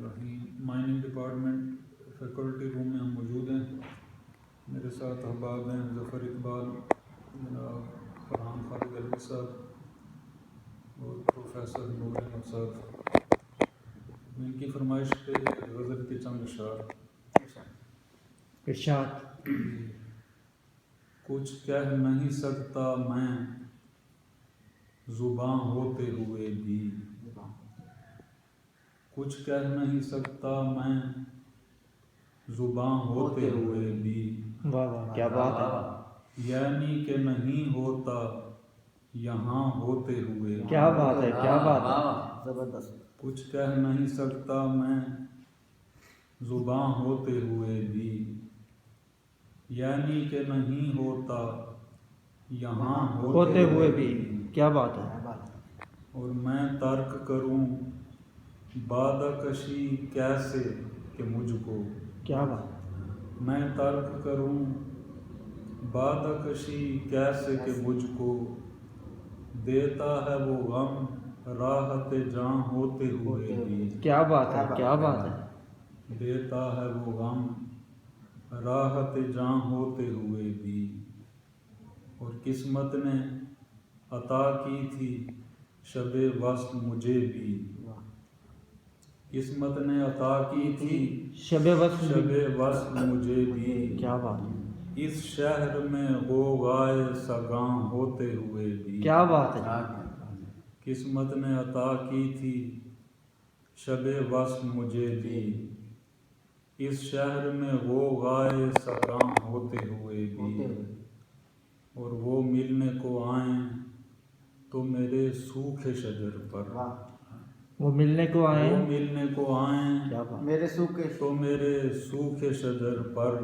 الرحیم۔ Mining department faculty روم میں ہم موجود ہیں۔ میرے ساتھ احباب ہیں ظفر اقبال، جناب فرحان خالد علوی صاحب اور پروفیسر نور احمد صاحب۔ ان کی فرمائش پہ غزل کے چند اشعار۔ ارشاد۔ کچھ کہہ نہیں سکتا میں زباں ہوتے ہوئے بھی، کچھ کہہ نہیں سکتا میں زباں ہوتے ہوئے بھی، واہ واہ کیا بات ہے، یعنی کہ نہیں ہوتا یہاں ہوتے ہوئے بھی۔ کیا بات ہے، کیا بات ہے، زبردست۔ کچھ کہہ نہیں سکتا میں زباں ہوتے ہوئے بھی، یعنی کہ نہیں ہوتا یہاں ہوتے ہوئے بھی، کیا بات ہے۔ اور میں ترک کروں بادہ کشی کیسے کہ مجھ کو، کیا بات، میں ترک کروں بادہ کشی کیسے کہ مجھ کو، دیتا ہے وہ غم راحت جاں ہوتے ہوئے بھی۔ کیا بات ہے، کیا بات ہے، دیتا ہے وہ غم راحت جاں ہوتے ہوئے بھی۔ اور قسمت نے عطا کی تھی شب وصل مجھے بھی، قسمت نے عطا کی تھی شب وصل مجھے بھی، کیا بات ہے، اس شہر میں غوغائے سگاں ہوتے ہوئے بھی۔ کیا بات ہے، قسمت نے عطا کی تھی شب وصل مجھے بھی، اس شہر میں غوغائے سگاں ہوتے ہوئے بھی۔ اور وہ ملنے کو آئیں تو میرے سوکھے شجر پر، وہ ملنے کو آئیں، وہ ملنے کو آئیں میرے سوکھے تو میرے سوکھے شجر پر،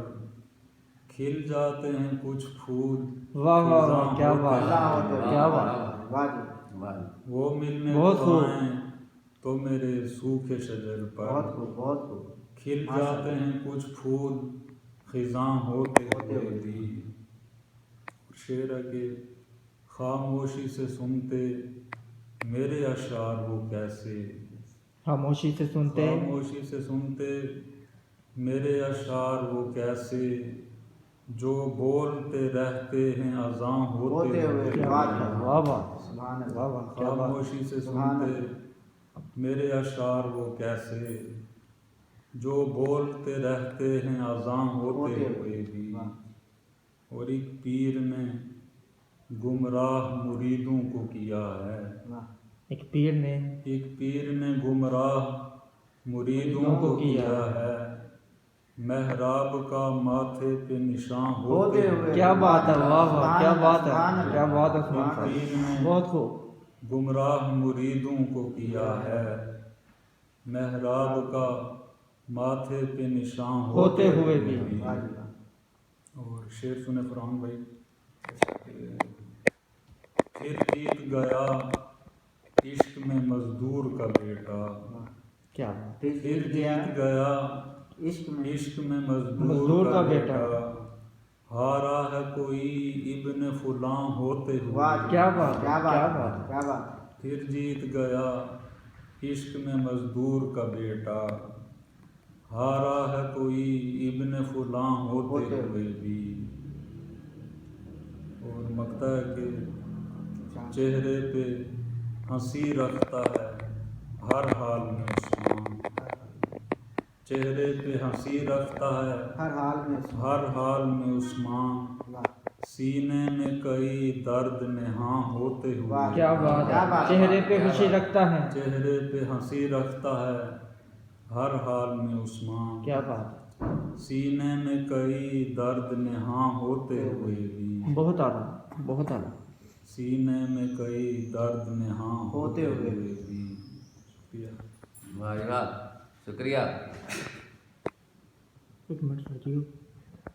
کھل جاتے ہیں کچھ پھول واہ واہ واہ کیا بات ہے، کیا بات، وہ ملنے بہت کو خوب، آئیں تو میرے سوکھے شجر پر، کھل جاتے ہیں کچھ پھول خزاں ہوتے ہوئے بھی۔ شعر ہے کہ خاموشی سے سنتے میرے اشعار وہ کیسے، خاموشی سے سنتے، خاموشی سے سنتے میرے اشعار وہ کیسے، جو بولتے رہتے ہیں اذاں ہوتے ہوئے بھی۔ واہ واہ، خاموشی سے سنتے میرے اشعار وہ کیسے، جو بولتے رہتے ہیں اذاں ہوتے ہوئے بھی۔ اور ایک پیر نے گمراہ مریدوں کو کیا ہے، ایک پیر نے گمراہ مریدوں کو کیا ہے، محراب کا ماتھے پہ نشاں ہوتے ہوئے۔ کیا بات ہے، واہ واہ کیا بات ہے، کیا بات ہے، پیر نے بہت خوب، گمراہ مریدوں کو کیا ہے، محراب کا ماتھے پہ نشاں ہوتے ہوئے بھی۔ اور شعر سنے فرحان بھائی۔ پھر جیت گیا عشق میں مزدور کا بیٹا، کیا پھر جیت گیا عشق میں مزدور کا بیٹا، ہارا ہے کوئی ابن فلاں ہوتے ہوئے۔ کیا بات، کیا بات، پھر جیت گیا عشق میں مزدور کا بیٹا، ہارا ہے کوئی ابن فلاں ہوتے ہوئے بھی۔ اور مقطع ہے کہ چہرے پہ ہنسی رکھتا ہے ہر حال میں عثمان، چہرے پہ ہنسی رکھتا ہے ہر حال میں عثمان، سینے میں کئی درد نہاں ہوتے ہوئے۔ کیا بات ہے، چہرے پہ خوشی رکھتا ہے، چہرے پہ ہنسی رکھتا ہے ہر حال میں عثمان، کیا بات، سینے میں کئی درد نہاں ہوتے ہوئے بھی۔ بہت اعلیٰ، بہت اعلیٰ، سینے میں کئی درد نہاں ہوتے ہوئے بھی۔ شکریہ، شکریہ۔ ایک منٹ